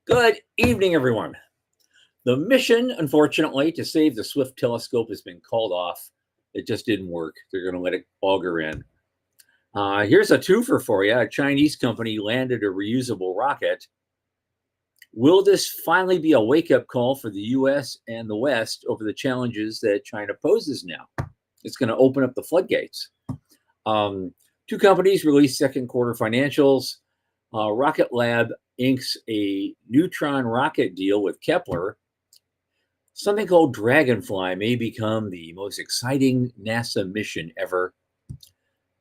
Good evening, everyone. The mission, unfortunately, to save the Swift telescope has been called off. It just didn't work. They're going to let it auger in. Here's a twofer for you. A Chinese company landed a reusable rocket. Will this finally be a wake-up call for the U.S. and the West over the challenges that China poses now? It's going to open up the floodgates. Two companies released second quarter financials. Rocket Lab inks a neutron rocket deal with Kepler. Something called Dragonfly may become the most exciting NASA mission ever.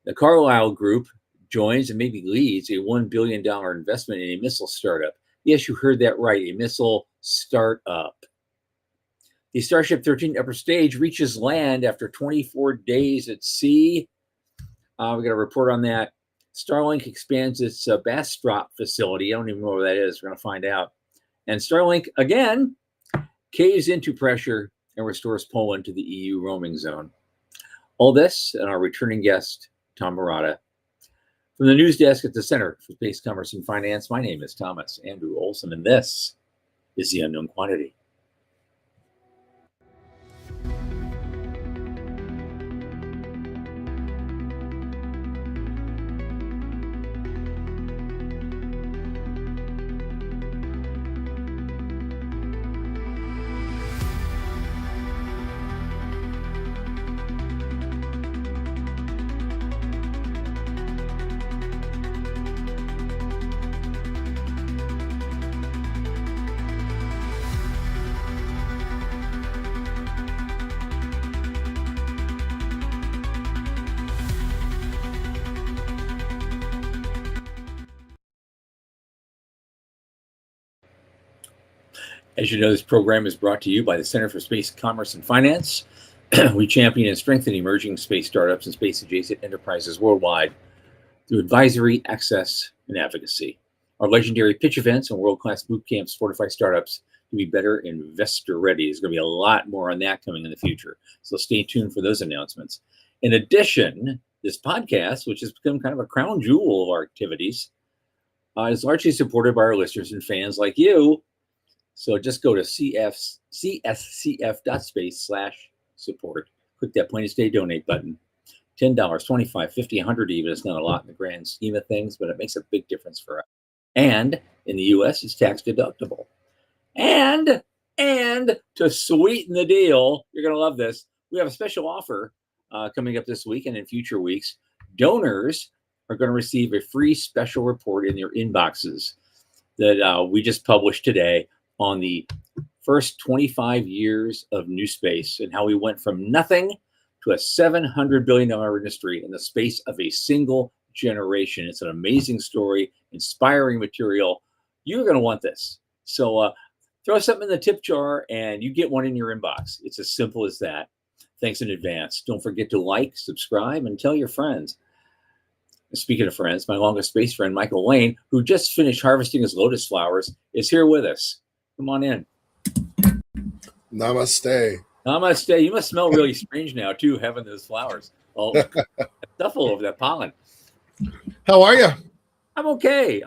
The Carlyle Group joins and maybe leads a $1 billion investment in a missile startup. Yes, you heard that right, a missile startup. The Starship 13 upper stage reaches land after 24 days at sea. We got a report on that. Starlink expands its Bastrop facility. I don't even know where that is. We're going to find out. And Starlink, again, caves into pressure and restores Poland to the EU roaming zone. All this and our returning guest, Tom Marrotta. From the news desk at the Center for Space Commerce and Finance, my name is Thomas Andrew Olson, and this is The Unknown Quantity. As you know, this program is brought to you by the Center for Space Commerce and Finance. We champion and strengthen emerging space startups and space-adjacent enterprises worldwide through advisory, access, and advocacy. Our legendary pitch events and world-class boot camps fortify startups to be better investor-ready. There's going to be a lot more on that coming in the future, so stay tuned for those announcements. In addition, this podcast, which has become kind of a crown jewel of our activities, is largely supported by our listeners and fans like you. So just go to cscf.space/support. Click that Plain as Day donate button. $10, $25, $50, $100 even. It's not a lot in the grand scheme of things, but it makes a big difference for us. And in the U.S., it's tax deductible. And to sweeten the deal, you're going to love this. We have a special offer coming up this week and in future weeks. Donors are going to receive a free special report in their inboxes that we just published today on the first 25 years of new space and how we went from nothing to a $700 billion industry in the space of a single generation. It's an amazing story, inspiring material. You're going to want this. So throw something in the tip jar and you get one in your inbox. It's as simple as that. Thanks in advance. Don't forget to like, subscribe, and tell your friends. Speaking of friends, my longest space friend, Michael Lane, who just finished harvesting his lotus flowers, is here with us. Come on in. Namaste. Namaste. You must smell really strange now, too, having those flowers. All stuff all over that pollen. How are you? I'm okay.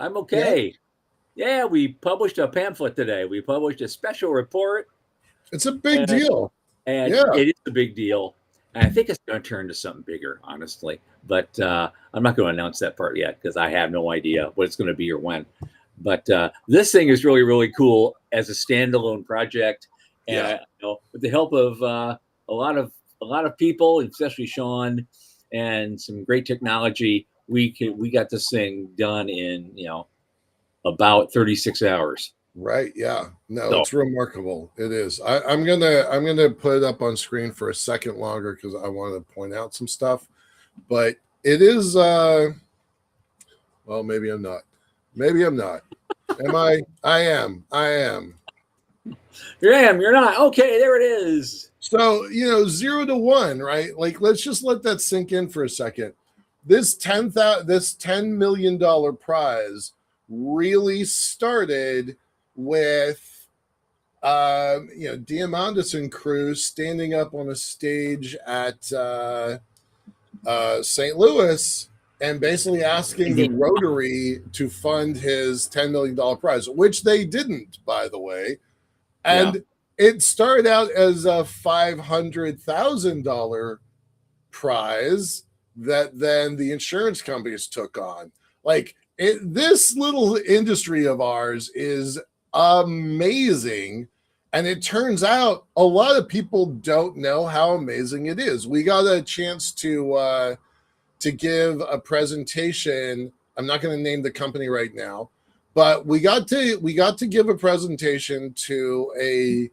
Yeah, we published a pamphlet today. We published a special report. It's a big deal. And it is a big deal. And I think it's going to turn to something bigger, honestly. But I'm not going to announce that part yet because I have no idea what it's going to be or when. But this thing is really, really cool as a standalone project. And with the help of a lot of people, especially Sean, and some great technology, we got this thing done in about 36 hours. Right. Yeah. No, it's remarkable. It is. I'm gonna put it up on screen for a second longer because I want to point out some stuff. But it is. Well, maybe I'm not. Maybe I'm not. Am I? I am. You're not. Okay, there it is. So 0 to 1, right? Like, let's just let that sink in for a second. This $10 million prize really started with Diamandis and crew standing up on a stage at St. Louis and basically asking the Rotary to fund his $10 million prize, which they didn't, by the way. And it started out as a $500,000 prize that then the insurance companies took on. Like this little industry of ours is amazing. And it turns out a lot of people don't know how amazing it is. We got a chance to give a presentation. I'm not going to name the company right now, but we got to give a presentation to a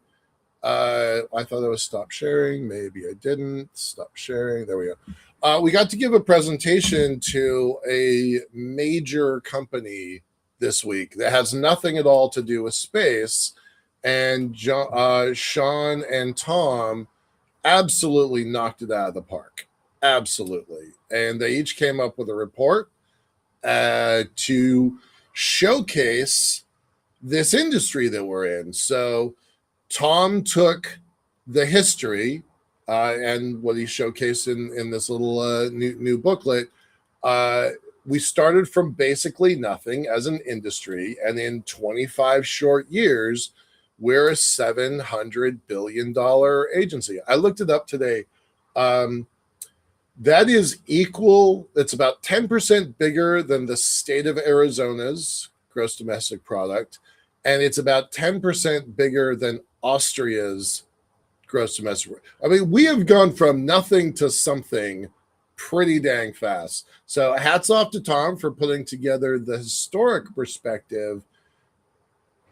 I thought I was stop sharing. Maybe I didn't. Stop sharing. There we go. We got to give a presentation to a major company this week that has nothing at all to do with space. And Sean and Tom absolutely knocked it out of the park. Absolutely. And they each came up with a report to showcase this industry that we're in. So Tom took the history and what he showcased in this little new booklet. We started from basically nothing as an industry, and in 25 short years, we're a $700 billion agency. I looked it up today. That is equal, it's about 10% bigger than the state of Arizona's gross domestic product, and it's about 10% bigger than Austria's gross domestic product. I mean, we have gone from nothing to something pretty dang fast. So hats off to Tom for putting together the historic perspective,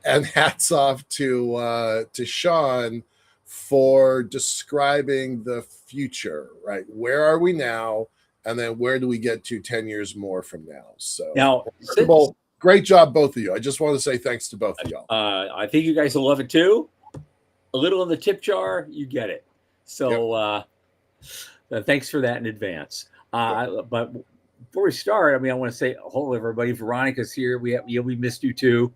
and hats off to Sean for describing the future, right? Where are we now? And then where do we get to 10 years more from now? So now, great job, both of you. I just want to say thanks to both of y'all. I think you guys will love it too. A little in the tip jar, you get it. So thanks for that in advance. But before we start, I mean, I want to say hello, everybody. Veronica's here. We missed you too.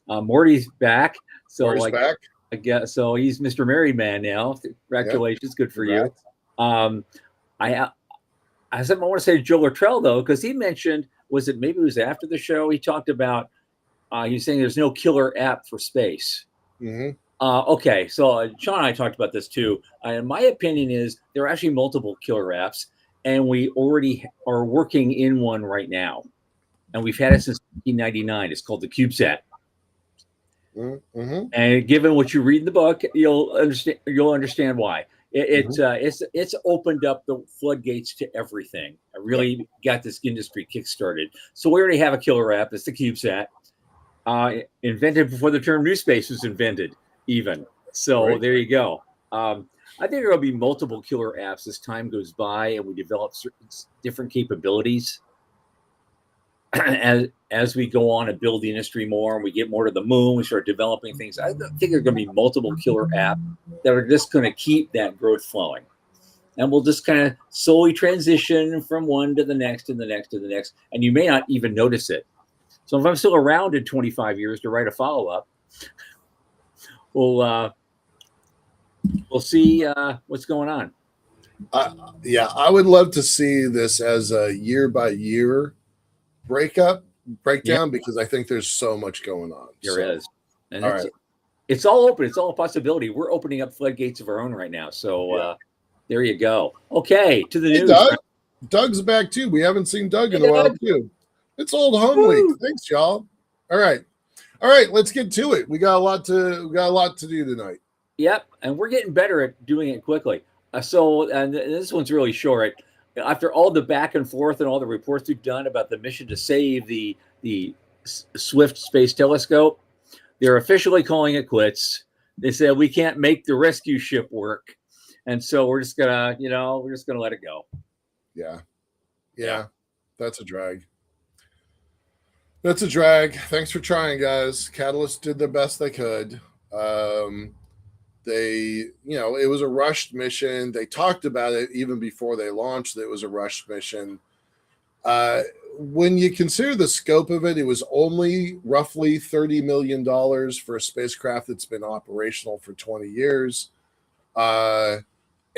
Morty's back. So Morty's back. I guess so. He's Mr. Merry Man now. Congratulations, good for you. I want to say Joe Luttrell though, because he mentioned, maybe it was after the show, he talked about he was saying there's no killer app for space. Mm-hmm. Okay, so Sean and I talked about this too. And my opinion is there are actually multiple killer apps, and we already are working in one right now, and we've had it since 1999. It's called the CubeSat. Mm-hmm. And given what you read in the book, you'll understand why. It's opened up the floodgates to everything. I really got this industry kickstarted. So we already have a killer app. It's the CubeSat, invented before the term new space was invented, even. So there you go. I think there will be multiple killer apps as time goes by and we develop certain different capabilities. As we go on and build the industry more and we get more to the moon, we start developing things. I think there are going to be multiple killer apps that are just going to keep that growth flowing. And we'll just kind of slowly transition from one to the next and the next to the next. And you may not even notice it. So if I'm still around in 25 years to write a follow-up, we'll see what's going on. I would love to see this as a year-by-year breakdown, because I think there's so much going on. There is. And it's all open. It's all a possibility. We're opening up floodgates of our own right now. So there you go. Okay, to the news. Doug's back too. We haven't seen Doug in a while too. It's old home week. Thanks, y'all. All right, let's get to it. We got a lot to do tonight. Yep, and we're getting better at doing it quickly. And this one's really short. After all the back and forth and all the reports we've done about the mission to save the Swift Space Telescope, they're officially calling it quits. They said we can't make the rescue ship work, and so we're just gonna let it go. Yeah, that's a drag. Thanks for trying, guys. Catalyst did the best they could. It was a rushed mission. They talked about it even before they launched. It was a rushed mission. When you consider the scope of it, it was only roughly $30 million for a spacecraft that's been operational for 20 years. And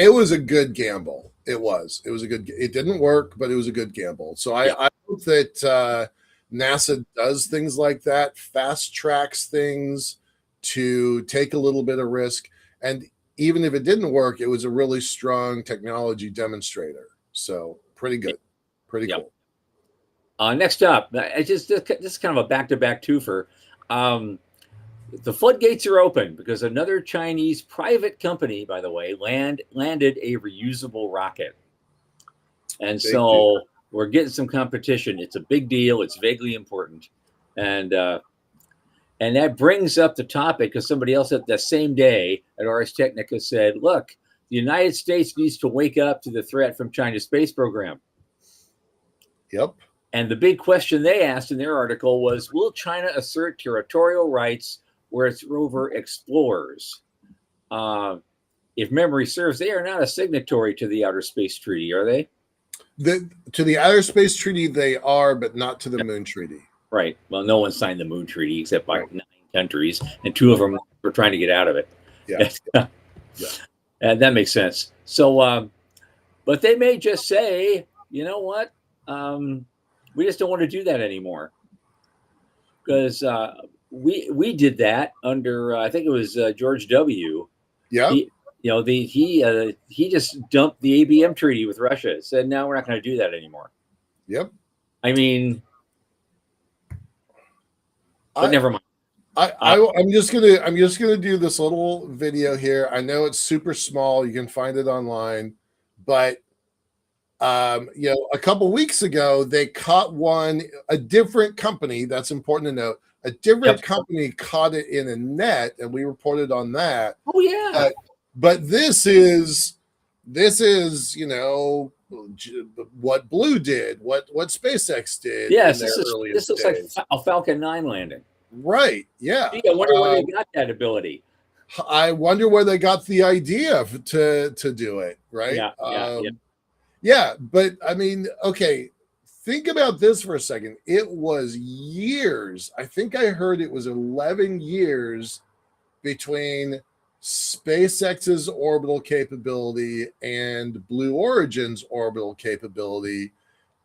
it was a good gamble. It didn't work, but it was a good gamble. So I hope that NASA does things like that, fast tracks things to take a little bit of risk. And even if it didn't work, it was a really strong technology demonstrator. So pretty good. Pretty cool. Next up, this is kind of a back-to-back twofer. The floodgates are open because another Chinese private company, by the way, landed a reusable rocket. And so we're getting some competition. It's a big deal. It's vaguely important. And that brings up the topic because somebody else at the same day at Ars Technica said, look, the United States needs to wake up to the threat from China's space program. Yep. And the big question they asked in their article was, will China assert territorial rights where its rover explores? If memory serves, they are not a signatory to the Outer Space Treaty, are they? To the Outer Space Treaty, they are, but not to the Moon Treaty. Right. Well, no one signed the Moon Treaty except by 9 countries, and 2 of them were trying to get out of it. Yeah. And that makes sense. So, but they may just say, you know what? We just don't want to do that anymore. Because we did that under, I think it was George W. Yeah. He just dumped the ABM treaty with Russia. Said, no, we're not going to do that anymore. Yep. I mean, but never mind. I'm just gonna do this little video here. I know it's super small. You can find it online, but a couple weeks ago they caught a different company. That's important to note. A different company caught it in a net, and we reported on that. Oh yeah. But this is what Blue did, what SpaceX did. Yes, this looks like a Falcon 9 landing. Right. Yeah. I wonder where they got that ability. I wonder where they got the idea to do it. Right. Yeah. But I mean, okay. Think about this for a second. It was years. I think I heard it was 11 years between SpaceX's orbital capability and Blue Origin's orbital capability.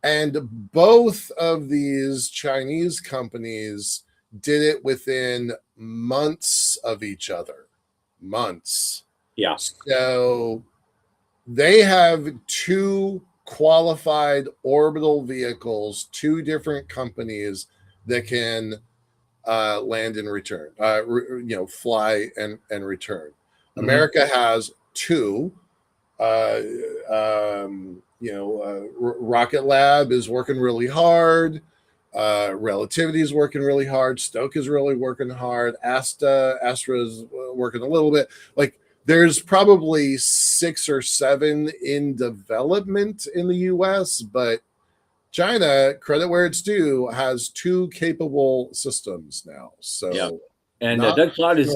And both of these Chinese companies did it within months of each other. Months. Yeah. So they have 2 qualified orbital vehicles, 2 different companies that can land and return, fly and return. Mm-hmm. America has 2. Rocket Lab is working really hard. Relativity is working really hard. Stoke is really working hard. Astra is working a little bit. Like there's probably 6 or 7 in development in the US, but China, credit where it's due, has 2 capable systems now. So, yeah. And Doug Plott is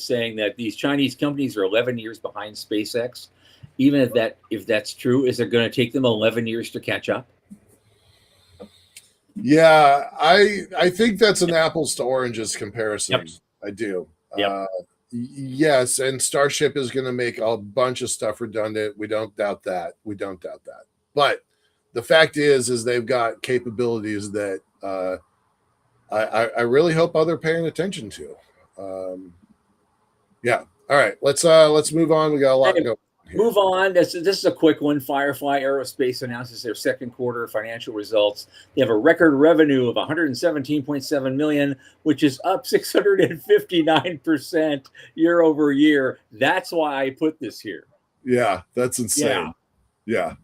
saying that these Chinese companies are 11 years behind SpaceX. Even if that's true, is it going to take them 11 years to catch up? Yeah, I think that's an apples to oranges comparison. Yep. I do. Yep. Yes, and Starship is going to make a bunch of stuff redundant. We don't doubt that. But the fact is they've got capabilities that I really hope others are paying attention to. Yeah. All right. Let's move on. We got a lot to go. Move on. This is a quick one. Firefly Aerospace announces their second quarter financial results. They have a record revenue of $117.7 million, which is up 659% year over year. That's why I put this here. Yeah, that's insane. Yeah.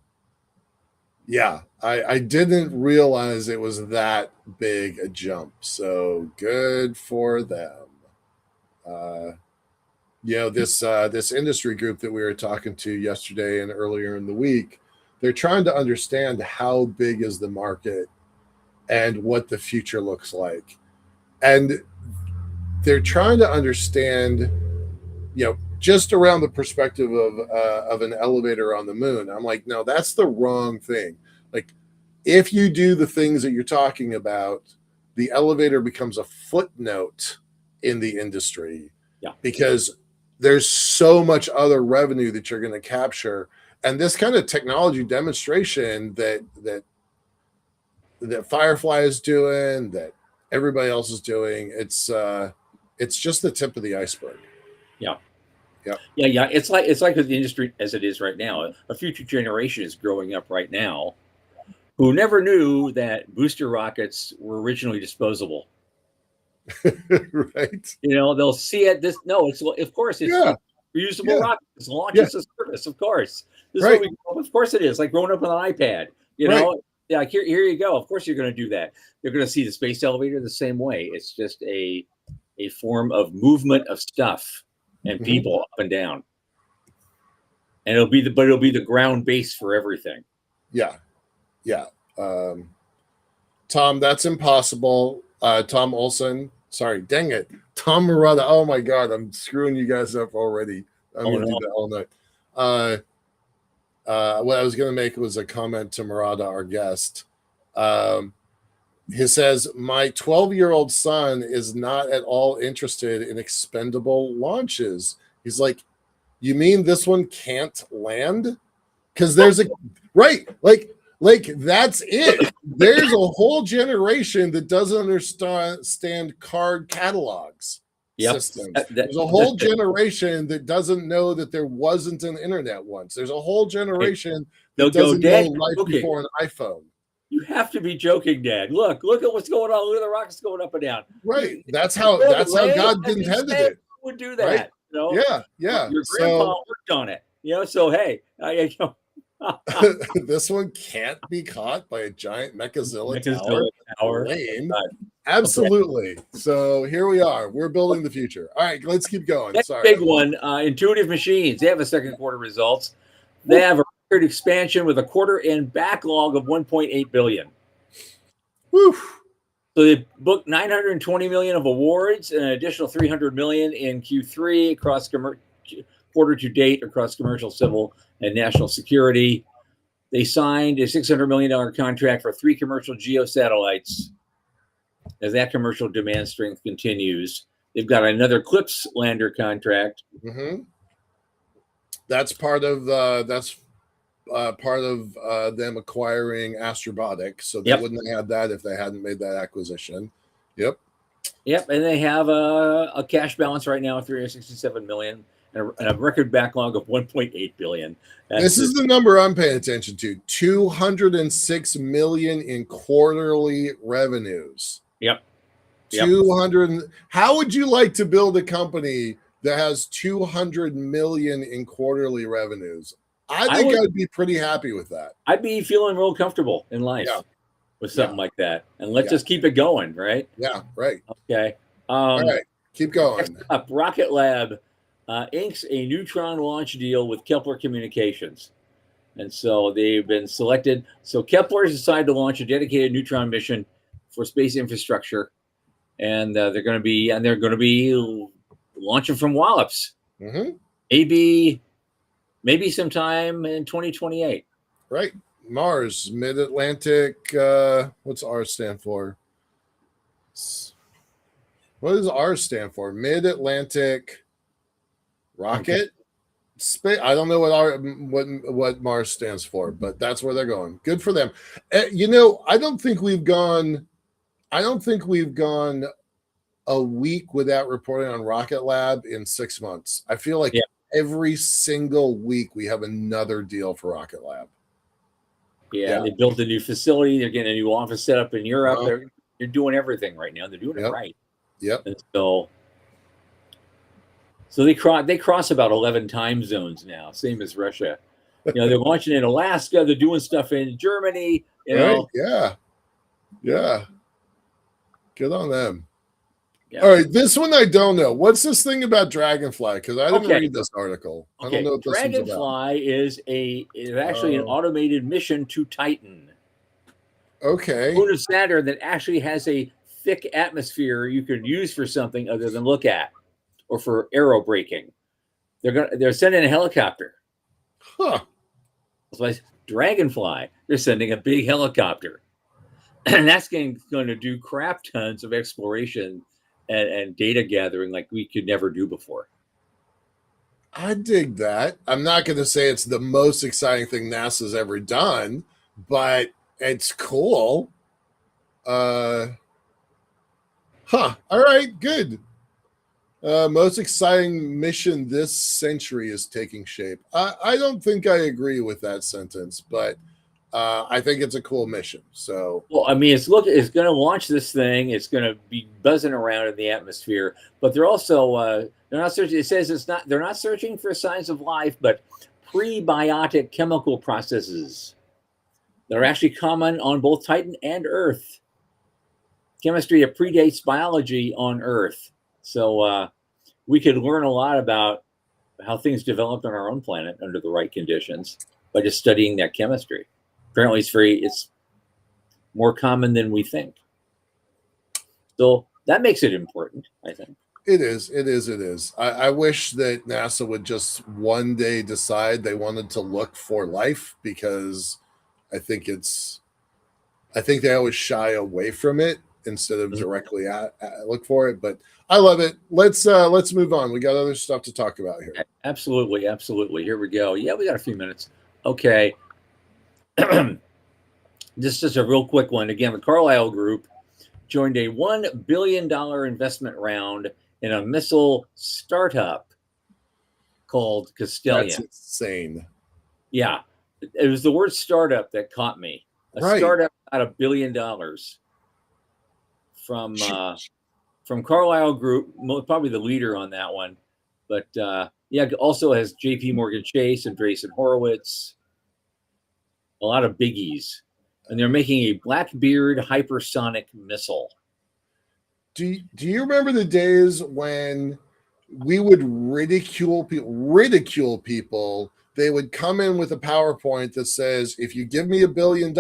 I didn't realize it was that big a jump. So good for them. This industry group that we were talking to yesterday and earlier in the week, they're trying to understand how big is the market and what the future looks like. And they're trying to understand, just around the perspective of an elevator on the moon. I'm like, no, that's the wrong thing. Like, if you do the things that you're talking about, the elevator becomes a footnote in the industry. Yeah. Because there's so much other revenue that you're going to capture. And this kind of technology demonstration that Firefly is doing, that everybody else is doing, it's just the tip of the iceberg. Yeah. It's like the industry as it is right now. A future generation is growing up right now who never knew that booster rockets were originally disposable. Right. They'll see it. Of course it's reusable rocket. It's launch as a service, of course. This is what of course it is, like growing up with an iPad. Yeah, here you go. Of course you're going to do that. They're going to see the space elevator the same way. It's just a form of of stuff and people up and down. And it'll be the ground base for everything. Yeah. Tom, that's impossible. Tom Olson. Sorry, dang it. Tom Marrotta. Oh my God, I'm screwing you guys up already. I'm going to do that all night. What I was going to make was a comment to Marrotta, our guest. He says, my 12-year-old son is not at all interested in expendable launches. He's like, you mean this one can't land? Because there's like that's it. There's a whole generation that doesn't understand card catalogs systems. There's a whole generation that doesn't know that there wasn't an internet once. There's a whole generation that doesn't know life before an iPhone. You have to be joking, Dad. Look at what's going on. Look at the rockets going up and down. Right. That's how God intended it. Who would do that? Right? Yeah. Your grandpa worked on it. So hey, this one can't be caught by a giant Mechazilla tower. Lame. Absolutely. Okay. So here we are. We're building the future. All right, let's keep going. Next big one, Intuitive Machines. They have a second quarter results. They have a record expansion with a quarter end backlog of $1.8 billion. Woo. So they booked $920 million of awards and an additional $300 million in Q3 across quarter to date across commercial, civil, and national security. They signed a $600 million contract for 3 commercial geo satellites. As that commercial demand strength continues, they've got another CLIPS lander contract. Mm-hmm. That's part of them acquiring Astrobotic. So they wouldn't have had that if they hadn't made that acquisition. Yep. And they have a cash balance right now of $367 million and a record backlog of $1.8 billion. This is the number I'm paying attention to: $206 million in quarterly revenues. Yep. 200. How would you like to build a company that has 200 million in quarterly revenues? I think I'd be pretty happy with that. I'd be feeling real comfortable in life with something like that. And let's just keep it going, right? Yeah, right. Okay. All right, keep going. Rocket Lab inks a neutron launch deal with Kepler Communications. And so they've been selected. So Kepler has decided to launch a dedicated neutron mission for space infrastructure. And they're going to be launching from Wallops. Mm-hmm. Maybe sometime in 2028. Right. Mars, Mid-Atlantic. What's R stand for? What does R stand for? Mid-Atlantic Rocket Space. I don't know what Mars stands for, but that's where they're going. Good for them. I don't think we've gone a week without reporting on Rocket Lab in 6 months. I feel like every single week we have another deal for Rocket Lab. Yeah, they built a new facility. They're getting a new office set up in Europe. They're doing everything right now. They're doing it right. Yep. And so they cross about 11 time zones now, same as Russia. They're launching in Alaska. They're doing stuff in Germany. Yeah. Good on them. Yeah. All right, this one I don't know. What's this thing about Dragonfly? Because I didn't read this article. I don't know what this Dragonfly is actually an automated mission to Titan. Okay. Moon of Saturn that actually has a thick atmosphere you could use for something other than look at, or for aero braking. They're sending a helicopter. Huh. So Dragonfly, they're sending a big helicopter, and that's going to do crap tons of exploration and data gathering like we could never do before. I dig that. I'm not going to say it's the most exciting thing NASA's ever done, but it's cool. All right, good. Most exciting mission this century is taking shape. I don't think I agree with that sentence, but I think it's a cool mission. So, Well, I mean, it's going to launch this thing. It's going to be buzzing around in the atmosphere, but they're also they're not searching. It says it's not. They're not searching for signs of life, but prebiotic chemical processes. They're actually common on both Titan and Earth. Chemistry that predates biology on Earth, so we could learn a lot about how things developed on our own planet under the right conditions by just studying that chemistry. Apparently, it's more common than we think. So that makes it important, I think. it is. It is. It is. I wish that NASA would just one day decide they wanted to look for life, because I think they always shy away from it instead of directly look for it. But I love it. Let's move on. We got other stuff to talk about here. Absolutely, absolutely. Here we go. Yeah, we got a few minutes. Okay. This is just a real quick one. Again, the Carlyle Group joined a $1 billion investment round in a missile startup called Castellium. That's insane. Yeah, it was the word startup that caught me. A startup at $1 billion from Carlyle Group, probably the leader on that one. But yeah, also has J.P. Morgan Chase and Andreessen Horowitz. A lot of biggies. And they're making a Blackbeard hypersonic missile. Do you remember the days when we would ridicule people? They would come in with a PowerPoint that says, if you give me $1 billion,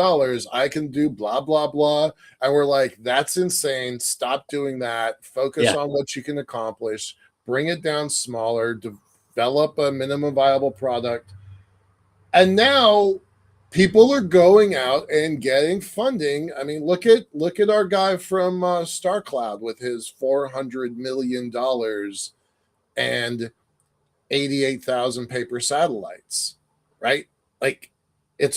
I can do blah, blah, blah. And we're like, that's insane. Stop doing that. Focus on what you can accomplish. Bring it down smaller. Develop a minimum viable product. And now people are going out and getting funding. I mean, look at our guy from StarCloud with his $400 million and 88,000 paper satellites, right? Like, it's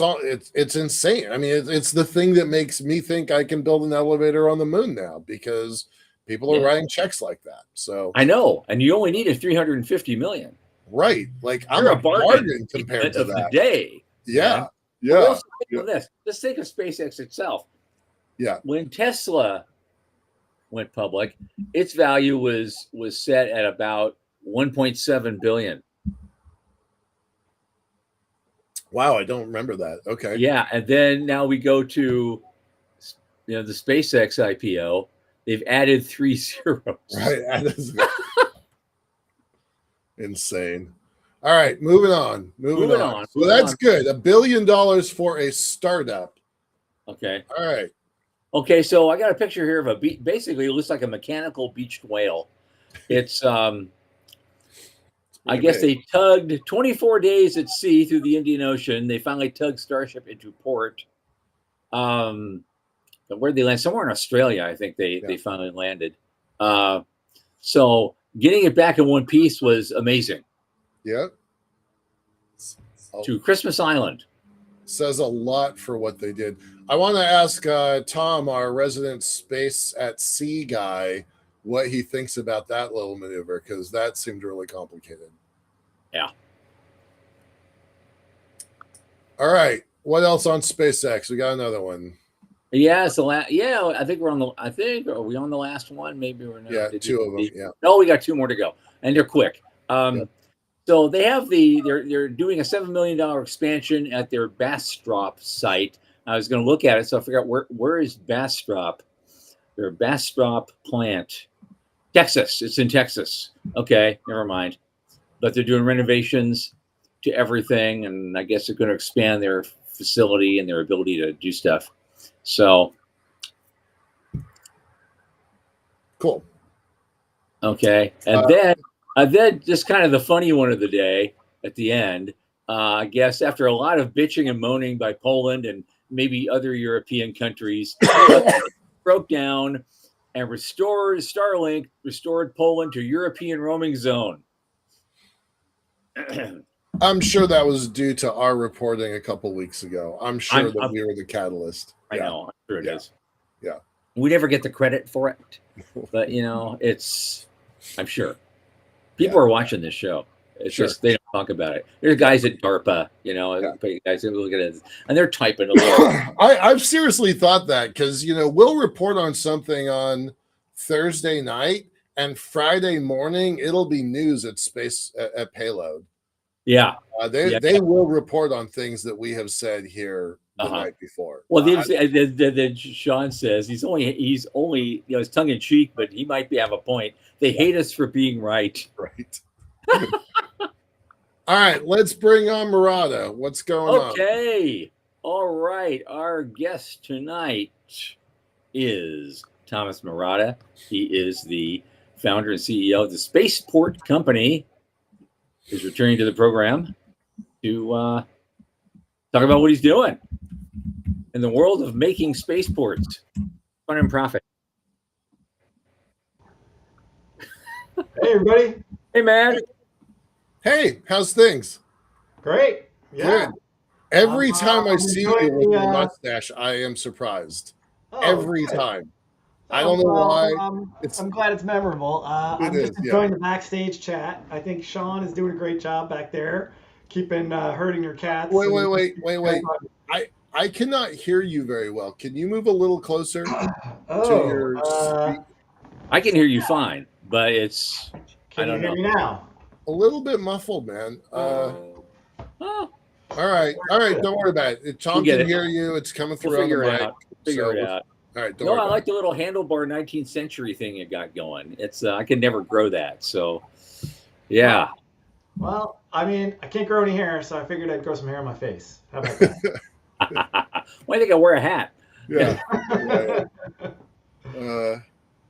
insane. I mean, it's the thing that makes me think I can build an elevator on the moon now, because people are writing checks like that. So I know, and you only needed 350 million. Right. Like, I'm a bargain compared to of that. The day. Yeah. Yeah. Well, also think of this. Let's think of SpaceX itself. Yeah. When Tesla went public, its value was set at about 1.7 billion. Wow, I don't remember that. Okay. Yeah, and then now we go to the SpaceX IPO. They've added 3 zeros. Right. Insane. All right, moving on. So that's good. $1 billion for a startup. Okay. All right. Okay, so I got a picture here of basically it looks like a mechanical beached whale. It's I guess they tugged 24 days at sea through the Indian Ocean. They finally tugged Starship into port. Where'd they land? Somewhere in Australia, I think they finally landed. So getting it back in one piece was amazing. Yep. To Christmas Island. Says a lot for what they did. I want to ask Tom, our resident space at sea guy, what he thinks about that little maneuver, because that seemed really complicated. Yeah. All right. What else on SpaceX? We got another one. Yeah, so I think we're on the. Are we on the last one? Maybe we're not. Yeah, 2 of them. Yeah. No, we got 2 more to go, and they're quick. So they have they're doing a $7 million expansion at their Bastrop site. I was going to look at it, so I forgot where is Bastrop. Their Bastrop plant, Texas. It's in Texas. Okay, never mind. But they're doing renovations to everything, and I guess they're going to expand their facility and their ability to do stuff. So cool. Okay, and then just kind of the funny one of the day at the end. I guess after a lot of bitching and moaning by Poland and maybe other European countries, broke down and Starlink restored Poland to European roaming zone. I'm sure that was due to our reporting a couple weeks ago. I'm sure that we were the catalyst. I know. I'm sure it is. Yeah. We never get the credit for it, but I'm sure people are watching this show. It's just they don't talk about it. There's guys at DARPA, guys that look at it, and they're typing a little. I've seriously thought that because we'll report on something on Thursday night, and Friday morning it'll be news at Payload. Yeah, they will report on things that we have said here the night before. Well, Sean says he's only it's tongue in cheek, but he might have a point. They hate us for being right. Right. All right, let's bring on Marrotta. What's going on? Okay. All right. Our guest tonight is Thomas Marrotta. He is the founder and CEO of the Spaceport Company. He's returning to the program to talk about what he's doing in the world of making spaceports. Fun and profit. Hey, everybody. Hey, man. Hey, how's things? Great. Yeah. Good. Every time I see you with your mustache, I am surprised. Every time. I don't know why. I'm glad it's memorable. I'm just enjoying the backstage chat. I think Sean is doing a great job back there, keeping herding your cats. Wait. I cannot hear you very well. Can you move a little closer to your speak? I can hear you fine, but it's... Can you hear me now? A little bit muffled, man. All right. Don't worry about it. Tom can hear you. It's coming through on the mic. Figure it out. All right. I like the little handlebar 19th century thing it got going. It's I can never grow that. So, yeah. Well, I mean, I can't grow any hair, so I figured I'd grow some hair on my face. How about that? Why do you think I wear a hat? Yeah.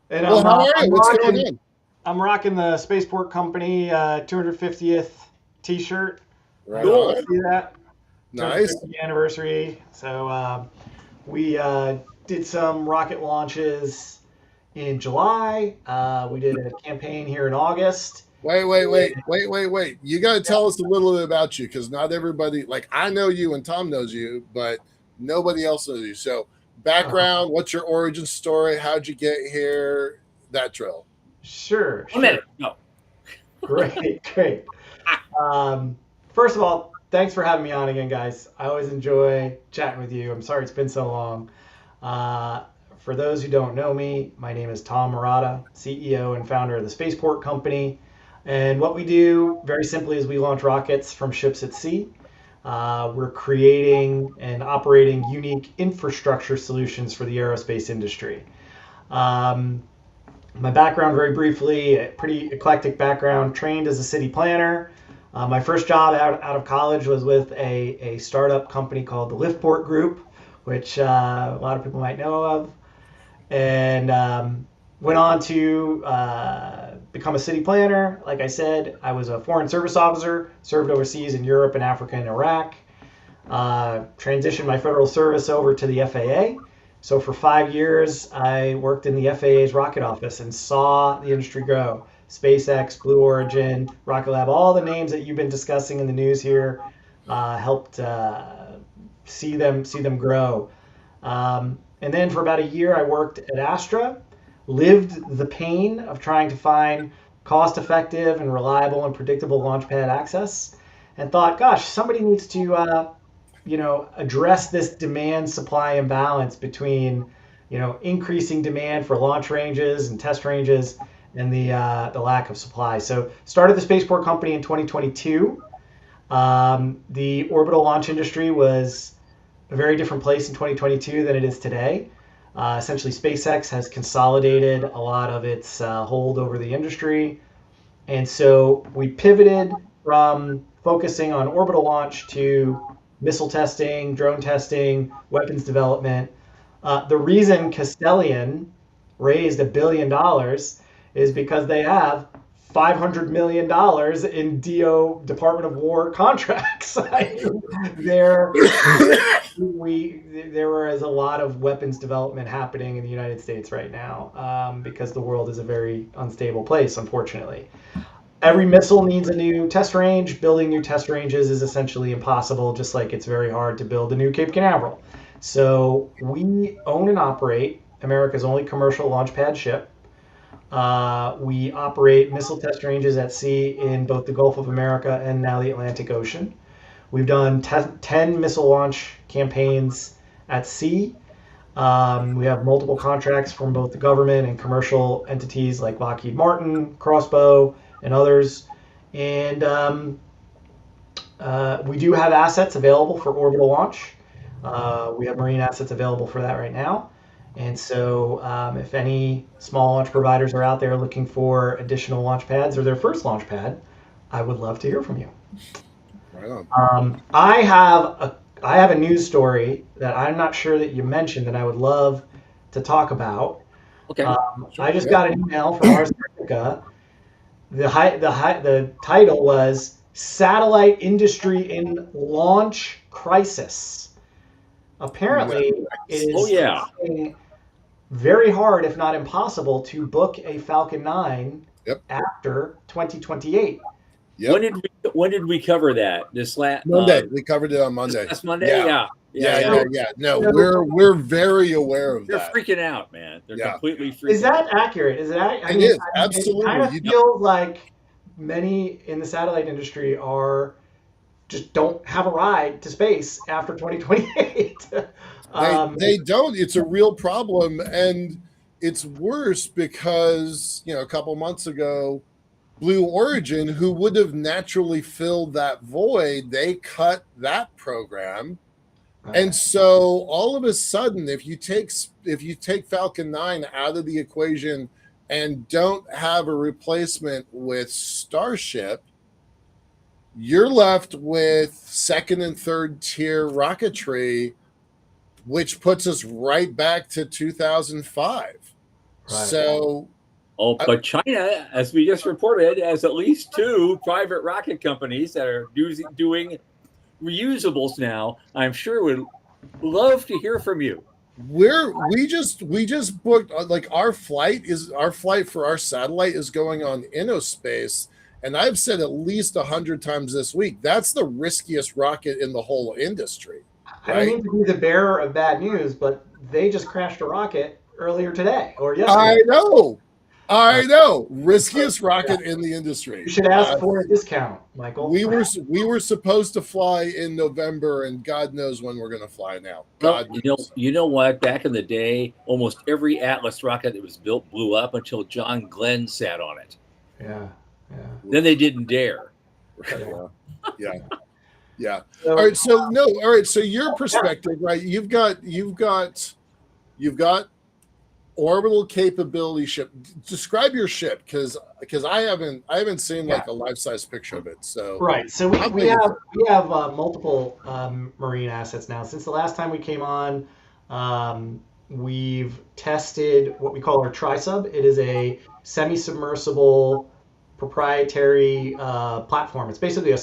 And how are you? What's going on? I'm rocking the Spaceport Company 250th T-shirt. Right. Cool. See that? Nice. Anniversary. So we did some rocket launches in July. We did a campaign here in August. Wait. You got to tell us a little bit about you because not everybody, like I know you and Tom knows you, but nobody else knows you. So background, what's your origin story? How'd you get here? That drill. Sure. A minute. No. Great. First of all, thanks for having me on again, guys. I always enjoy chatting with you. I'm sorry it's been so long. For those who don't know me, my name is Tom Marrotta, CEO and founder of the Spaceport Company. And what we do, very simply, is we launch rockets from ships at sea. We're creating and operating unique infrastructure solutions for the aerospace industry. My background, very briefly, a pretty eclectic background, trained as a city planner. My first job out of college was with a startup company called the Liftport Group, which a lot of people might know of, and went on to become a city planner. Like I said, I was a foreign service officer, served overseas in Europe and Africa and Iraq, transitioned my federal service over to the FAA. So for 5 years, I worked in the FAA's rocket office and saw the industry grow. SpaceX, Blue Origin, Rocket Lab, all the names that you've been discussing in the news here, helped see them grow. And then for about a year, I worked at Astra, lived the pain of trying to find cost-effective and reliable and predictable launch pad access, and thought, gosh, somebody needs to address this demand-supply imbalance between, increasing demand for launch ranges and test ranges and the lack of supply. So started the Spaceport Company in 2022. The orbital launch industry was a very different place in 2022 than it is today. Essentially, SpaceX has consolidated a lot of its hold over the industry. And so we pivoted from focusing on orbital launch to missile testing, drone testing, weapons development. The reason Castellion raised $1 billion is because they have $500 million in Department of War contracts. There is a lot of weapons development happening in the United States right now because the world is a very unstable place, unfortunately. Every missile needs a new test range. Building new test ranges is essentially impossible, just like it's very hard to build a new Cape Canaveral. So we own and operate America's only commercial launch pad ship. We operate missile test ranges at sea in both the Gulf of America and now the Atlantic Ocean. We've done 10 missile launch campaigns at sea. We have multiple contracts from both the government and commercial entities like Lockheed Martin, Crossbow, and others. And we do have assets available for orbital launch. We have marine assets available for that right now. And so if any small launch providers are out there looking for additional launch pads or their first launch pad, I would love to hear from you. Right on. I have a news story that I'm not sure that you mentioned that I would love to talk about. Okay. I just got an email from Ars Technica. The title was "Satellite Industry in Launch Crisis." Apparently, it is becoming very hard, if not impossible, to book a Falcon 9 after 2028. Yep. When did we cover that? This last Monday. We covered it on Monday. Last Monday. Yeah. No, we're very aware of that. They're freaking out, man. They're completely freaking out. Is that accurate? Is it? It is absolutely. It kind of feels like many in the satellite industry just don't have a ride to space after 2028. They don't. It's a real problem, and it's worse because a couple months ago, Blue Origin, who would have naturally filled that void, they cut that program. And so all of a sudden, if you take Falcon 9 out of the equation and don't have a replacement with Starship, you're left with second and third tier rocketry, which puts us right back to 2005. Right. So but China, as we just reported, has at least 2 private rocket companies that are doing reusables now. I'm sure would love to hear from you. We just booked our flight for our satellite is going on InnoSpace, and I've said at least 100 times this week that's the riskiest rocket in the whole industry. Right? I don't mean to be the bearer of bad news, but they just crashed a rocket earlier today or yesterday. I know. Riskiest rocket in the industry. You should ask for a discount, Michael. We were supposed to fly in November, and God knows when we're going to fly now. You know what? Back in the day, almost every Atlas rocket that was built blew up until John Glenn sat on it. Yeah. Then they didn't dare. Yeah. All right. So your perspective, right? You've got orbital capability ship. Describe your ship, because I haven't seen like a life-size picture of it. So right. So we have multiple marine assets now. Since the last time we came on, we've tested what we call our tri-sub. It is a semi-submersible proprietary platform. It's basically a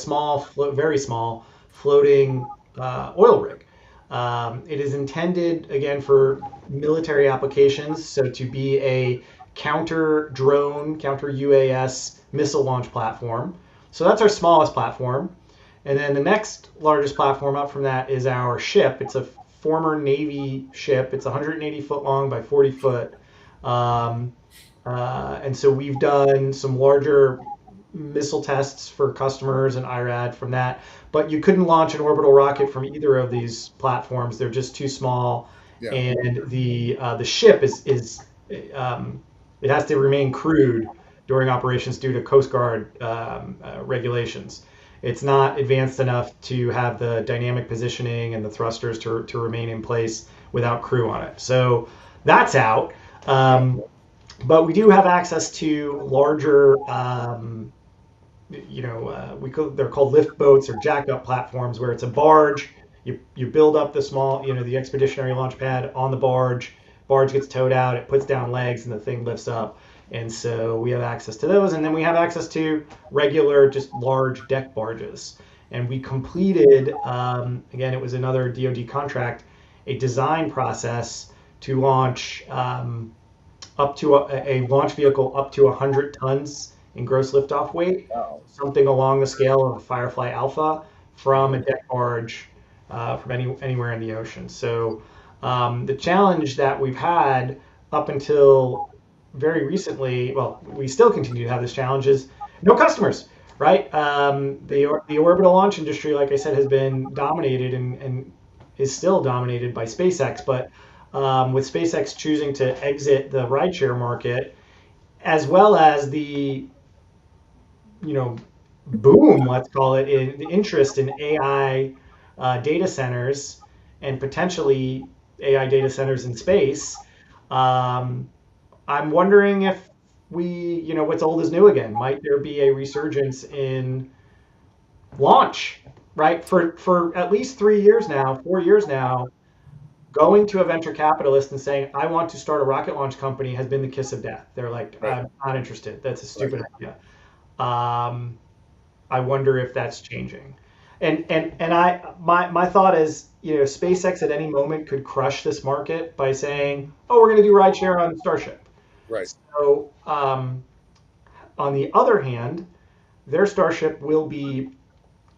very small floating oil rig. It is intended, again, for military applications, so to be a counter drone, counter UAS missile launch platform. So that's our smallest platform. And then the next largest platform up from that is our ship. It's a former Navy ship. It's 180 foot long by 40 foot. And so we've done some larger missile tests for customers and IRAD from that. But you couldn't launch an orbital rocket from either of these platforms. They're just too small. Yeah. And the ship it has to remain crewed during operations due to Coast Guard regulations. It's not advanced enough to have the dynamic positioning and the thrusters to remain in place without crew on it. So that's out. But we do have access to larger, they're called lift boats or jacked up platforms, where it's a barge. You build up the small, the expeditionary launch pad on the barge. Barge gets towed out, it puts down legs, and the thing lifts up. And so we have access to those. And then we have access to regular, just large deck barges. And we completed, again, it was another DoD contract, a design process to launch up to a launch vehicle up to 100 tons in gross liftoff weight, Wow. something along the scale of a Firefly Alpha from a deck barge from anywhere in the ocean. So the challenge that we've had up until very recently, well, we still continue to have this challenge, is no customers, right? The orbital launch industry, like I said, has been dominated and is still dominated by SpaceX, but with SpaceX choosing to exit the rideshare market, as well as the boom, let's call it, in the interest in AI data centers and potentially AI data centers in space. I'm wondering if what's old is new again. Might there be a resurgence in launch, right? For at least 3 years now, 4 years now, going to a venture capitalist and saying, I want to start a rocket launch company has been the kiss of death. They're like, Right. I'm not interested. That's a stupid idea. I wonder if that's changing. My thought is, SpaceX at any moment could crush this market by saying, oh, we're going to do rideshare on Starship. Right. So on the other hand, their Starship will be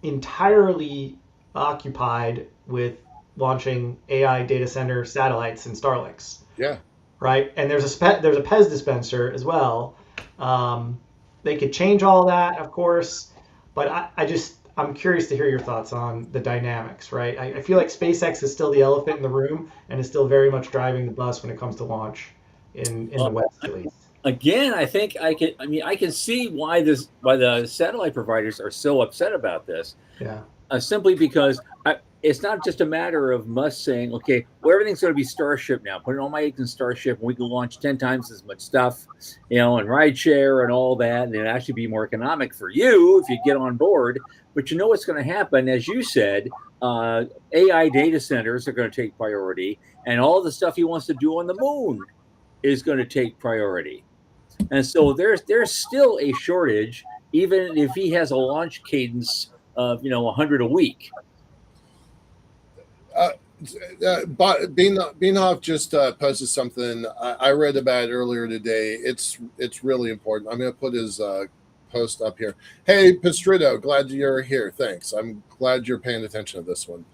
entirely occupied with launching AI data center satellites and Starlinks. Yeah. Right, and there's a Pez dispenser as well. They could change all that, of course, but I'm curious to hear your thoughts on the dynamics. Right, I feel like SpaceX is still the elephant in the room and is still very much driving the bus when it comes to launch in the West, at least. Again, I think I can see why the satellite providers are so upset about this. Yeah. Simply because it's not just a matter of Musk saying, okay, well, everything's going to be Starship now. Put all my eggs in Starship, and we can launch 10 times as much stuff, and rideshare and all that, and it'd actually be more economic for you if you get on board. But you know what's going to happen, as you said, AI data centers are going to take priority, and all the stuff he wants to do on the moon is going to take priority. And so there's still a shortage, even if he has a launch cadence of 100 a week. Beanhoff just posted something. I read about it earlier today. It's really important. I'm going to put his post up here. Hey, Pastrito, glad you're here. Thanks. I'm glad you're paying attention to this one.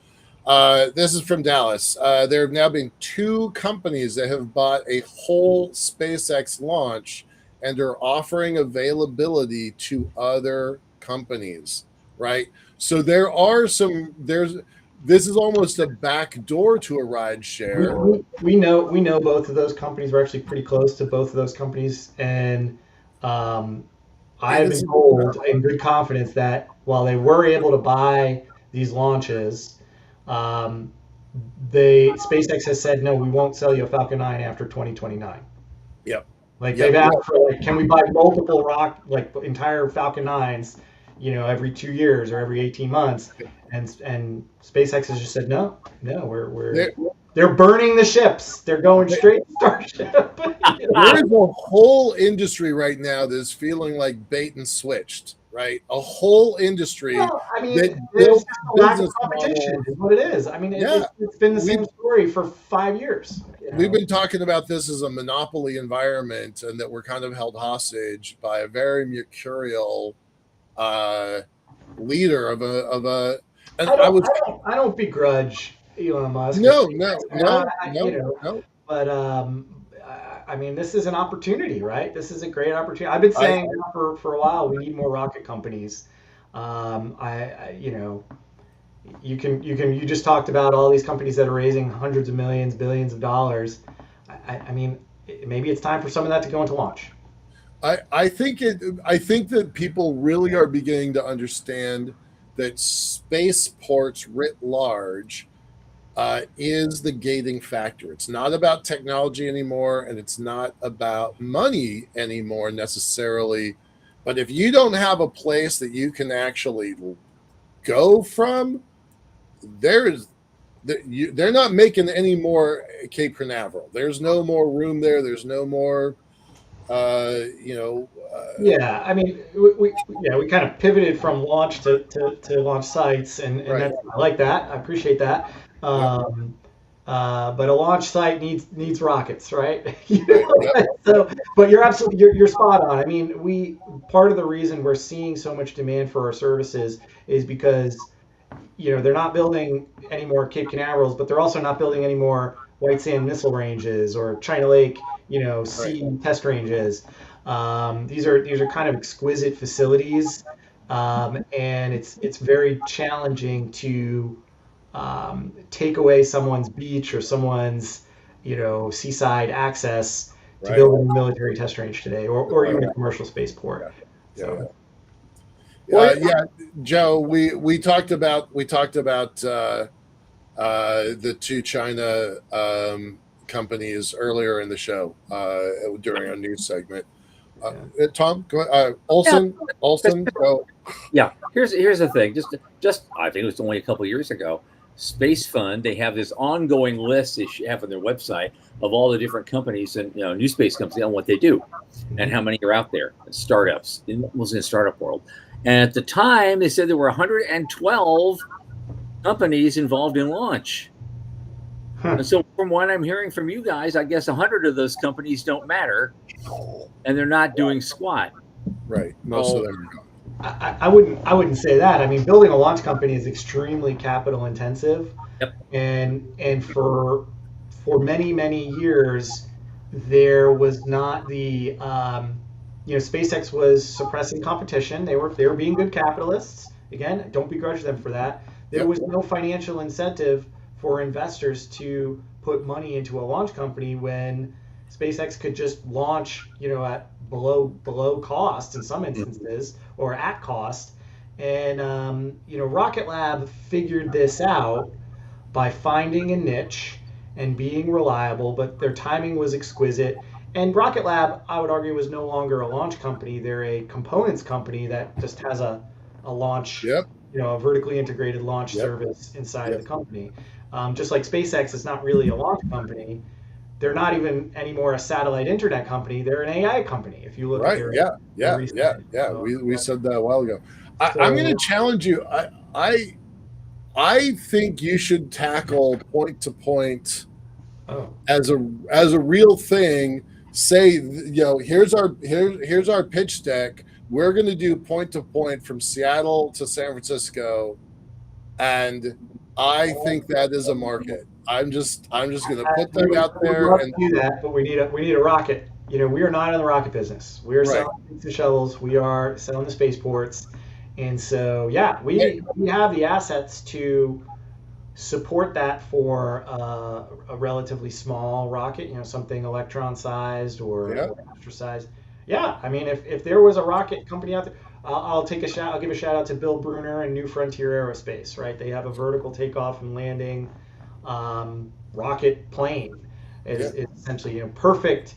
This is from Dallas. There have now been 2 companies that have bought a whole SpaceX launch and are offering availability to other companies, right? So this is almost a back door to a ride share. We know both of those companies. We're actually pretty close to both of those companies, and I have been told in good confidence that while they were able to buy these launches, SpaceX has said, no, we won't sell you a Falcon 9 after 2029. Yep. They've asked for, can we buy multiple entire Falcon 9s, every 2 years or every 18 months, and SpaceX has just said no. They're burning the ships. They're going straight to Starship. There is a whole industry right now that's feeling like bait and switched. Right, a whole industry. Well, there's just a lack of competition is what it is. It's been the same story for 5 years. We've been talking about this as a monopoly environment, and that we're kind of held hostage by a very mercurial leader of a. And I don't begrudge Elon Musk. No. But this is an opportunity, right? This is a great opportunity. I've been saying for a while we need more rocket companies. You just talked about all these companies that are raising hundreds of millions, billions of dollars. Maybe it's time for some of that to go into launch. I think that people really are beginning to understand that spaceports writ large is the gating factor. It's not about technology anymore, and it's not about money anymore necessarily. But if you don't have a place that you can actually go from, they're not making any more Cape Canaveral. There's no more room there. There's no more, we kind of pivoted from launch to launch sites, and right. I like that. I appreciate that. but a launch site needs rockets, right? Right. Yep. So, but you're spot on. I mean, part of the reason we're seeing so much demand for our services is because they're not building any more Cape Canaverals, but they're also not building any more White Sand Missile Ranges or China Lake, Right. sea test ranges. These are kind of exquisite facilities, and it's very challenging to take away someone's beach or someone's seaside access to Right. build a military test range today, or even a commercial spaceport. Yeah. So. Yeah, Joe. We talked about the two China companies earlier in the show during our news segment. Tom, Olson, go. Yeah, here's the thing. Just I think it was only a couple of years ago. Space Fund, they have this ongoing list they have on their website of all the different companies and new space companies and what they do, and how many are out there, startups, mostly in the startup world. And at the time, they said there were 112 companies involved in launch. And so, from what I'm hearing from you guys, I guess 100 of those companies don't matter, and they're not doing squat. Right, most of them are gone. I wouldn't say that. I mean, building a launch company is extremely capital intensive. Yep. And for many years, there was not the SpaceX was suppressing competition. They were being good capitalists. Again, don't begrudge them for that. There was no financial incentive for investors to put money into a launch company when SpaceX could just launch, at below cost in some instances, or at cost. And Rocket Lab figured this out by finding a niche and being reliable, but their timing was exquisite. And Rocket Lab, I would argue, was no longer a launch company. They're a components company that just has a launch, a vertically integrated launch service inside of the company. Just like SpaceX is not really a launch company. They're not even anymore a satellite internet company. They're an AI company. If you look at their So, we said that a while ago. I'm going to challenge you. I think you should tackle point to point as a real thing. Say, here's our pitch deck. We're going to do point to point from Seattle to San Francisco, and I think that is a market. I'm just going to put that out there and do that. But we need a rocket. We are not in the rocket business. We are selling the shuttles. We are selling the spaceports, and so we have the assets to support that for a relatively small rocket. Something Electron sized or Astra sized. Yeah, I mean, if there was a rocket company out there, I'll give a shout out to Bill Bruner and New Frontier Aerospace. Right, they have a vertical takeoff and landing rocket plane. It's essentially perfect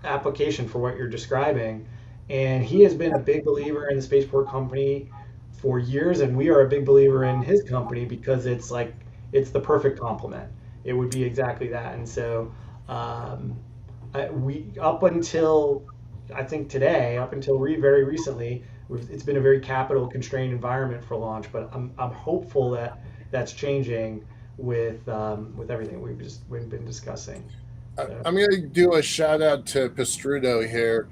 application for what you're describing. And he has been a big believer in the spaceport company for years, and we are a big believer in his company because it's the perfect complement. It would be exactly that. And so we up until I think today, up until very recently, it's been a very capital constrained environment for launch. But I'm hopeful that that's changing with everything we've been discussing. I'm going to do a shout out to Pastrudo here.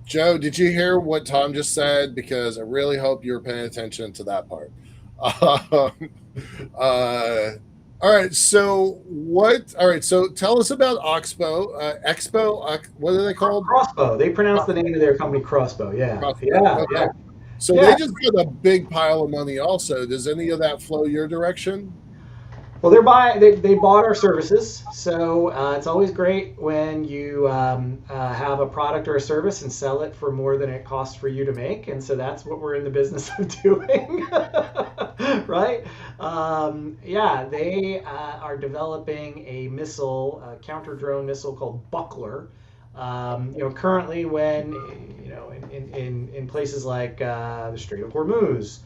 Joe, did you hear what Tom just said? Because I really hope you were paying attention to that part. All right. So tell us about Expo. Expo. What are they called? Crossbow. They pronounce the name of their company Crossbow. Yeah. Crossbow. Yeah. So they just got a big pile of money. Also, does any of that flow your direction? Well, they bought our services, so it's always great when you have a product or a service and sell it for more than it costs for you to make, and so that's what we're in the business of doing, right? They are developing a missile, a counter drone missile called Buckler. Currently, when in places like the Strait of Hormuz.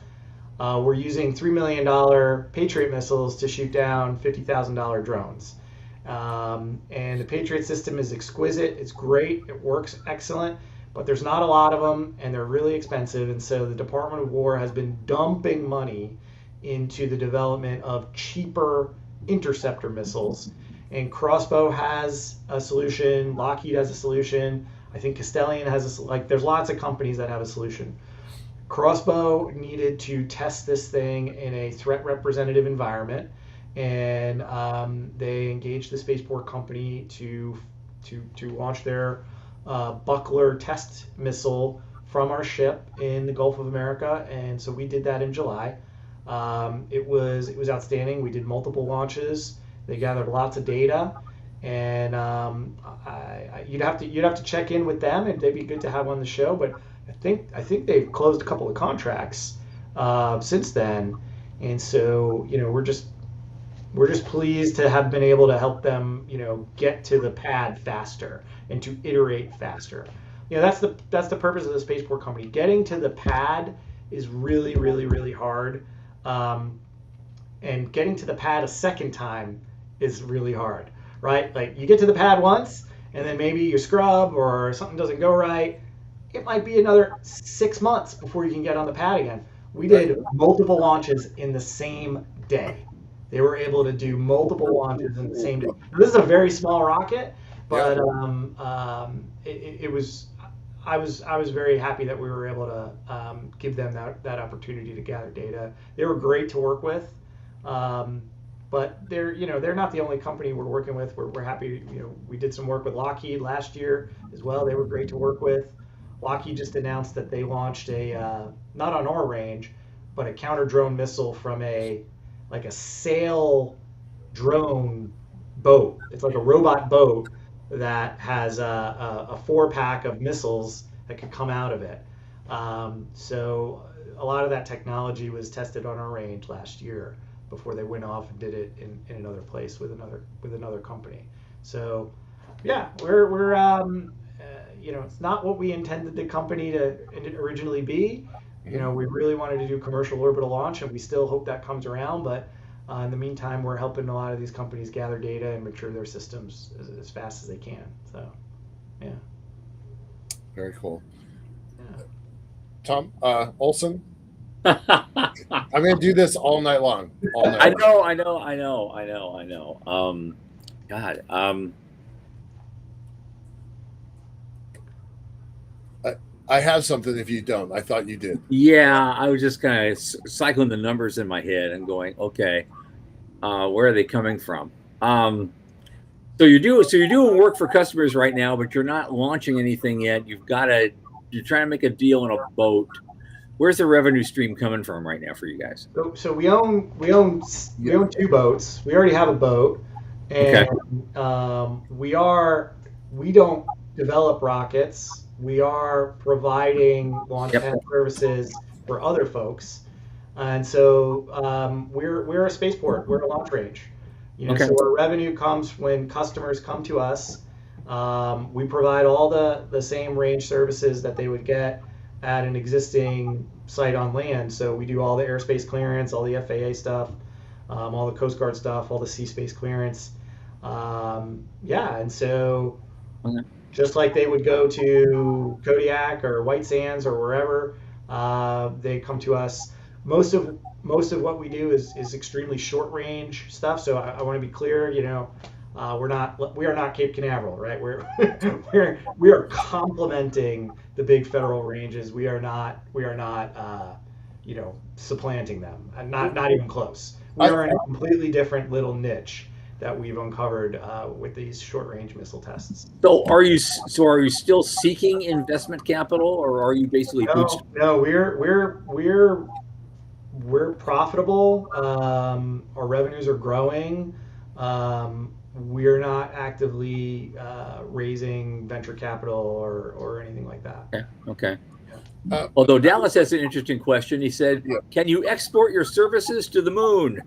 We're using $3 million Patriot missiles to shoot down $50,000 drones. And the Patriot system is exquisite. It's great. It works excellent. But there's not a lot of them, and they're really expensive. And so the Department of War has been dumping money into the development of cheaper interceptor missiles. And Crossbow has a solution. Lockheed has a solution. I think Castellian has there's lots of companies that have a solution. Crossbow needed to test this thing in a threat representative environment, and they engaged the spaceport company to launch their Buckler test missile from our ship in the Gulf of America, and so we did that in July. It was outstanding. We did multiple launches. They gathered lots of data, and you'd have to check in with them, and they'd be good to have on the show. But I think they've closed a couple of contracts since then, and so we're just pleased to have been able to help them get to the pad faster and to iterate faster. That's the purpose of the spaceport company. Getting to the pad is really, really, really hard, and getting to the pad a second time is really hard, right? Like, you get to the pad once, and then maybe you scrub or something doesn't go right. It might be another 6 months before you can get on the pad again. We did multiple launches in the same day. They were able to do multiple launches in the same day. Now, this is a very small rocket, but it was. I was very happy that we were able to give them that opportunity to gather data. They were great to work with, but they're not the only company we're working with. We're happy. We did some work with Lockheed last year as well. They were great to work with. Lockheed just announced that they launched a not on our range, but a counter drone missile from a sail drone boat. It's like a robot boat that has a 4-pack of missiles that could come out of it. So a lot of that technology was tested on our range last year before they went off and did it in another place with another company. So yeah, we're it's not what we intended the company to originally be. We really wanted to do commercial orbital launch, and we still hope that comes around. But in the meantime, we're helping a lot of these companies gather data and mature their systems as fast as they can. So, yeah. Very cool. Yeah. Tom Olson. I'm going to do this all night long. I know. God. I have something if you don't. I thought you did. Yeah, I was just kind of cycling the numbers in my head and going, okay, where are they coming from? So you're doing work for customers right now, but you're not launching anything yet. You're trying to make a deal on a boat. Where's the revenue stream coming from right now for you guys? So we own 2 boats. We already have a boat, and we don't develop rockets. We are providing launch pad services for other folks, and so we're a spaceport. We're a launch range. So our revenue comes when customers come to us. We provide all the same range services that they would get at an existing site on land. So we do all the airspace clearance, all the FAA stuff, all the Coast Guard stuff, all the sea space clearance. And so. Okay. Just like they would go to Kodiak or White Sands or wherever, they come to us. Most of what we do is extremely short range stuff. So I want to be clear. We are not Cape Canaveral, right? We are complementing the big federal ranges. We are not supplanting them. Not even close. We are in a completely different little niche that we've uncovered with these short-range missile tests. So are you still seeking investment capital, or are you basically No, we're profitable. Our revenues are growing. We're not actively raising venture capital or anything like that. Okay. Although Dallas has an interesting question. He said, "Can you export your services to the moon?"